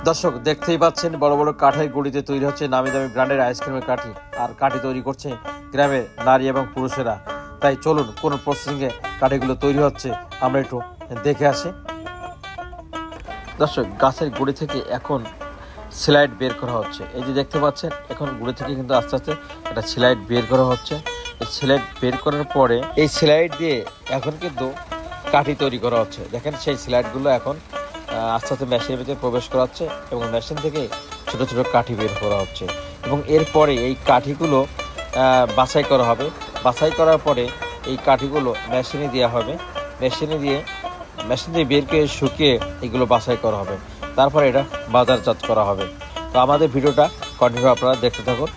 দর্শক দেখতেই পাচ্ছেন বড় বড় কাঠের গুঁড়িতে তৈরি হচ্ছে নামি দামি ব্র্যান্ডের আইসক্রিমের কাঠি। আর কাঠি তৈরি করছে গ্রামের নারী এবং পুরুষেরা। তাই চলুন কোন প্রসেসিংয়ে কাঠিগুলো তৈরি হচ্ছে আমরা একটু দেখে আসি। দর্শক গাছের গুঁড়ি থেকে এখন স্লাইড বের করা হচ্ছে। এই যে দেখতে পাচ্ছেন এখন গুঁড়ি থেকে কিন্তু আস্তে আস্তে একটা স্লাইড বের করা হচ্ছে। এই স্লাইড বের করার পরে এই স্লাইড দিয়ে এখন কিন্তু কাঠি তৈরি করা হচ্ছে। দেখেন সেই স্লাইডগুলো এখন আস্তে আস্তে মেশিনের ভিতরে প্রবেশ করা হচ্ছে এবং মেশিন থেকে ছোট ছোট কাঠি বের করা হচ্ছে এবং এরপরে এই কাঠিগুলো বাছাই করা হবে। বাছাই করার পরে এই কাঠিগুলো মেশিনে দেওয়া হবে। মেশিন দিয়ে বের করে শুকিয়ে এগুলো বাছাই করা হবে। তারপরে এটা বাজারজাত করা হবে। তো আমাদের ভিডিওটা কন্টিনিউ আপনারা দেখতে থাকুন।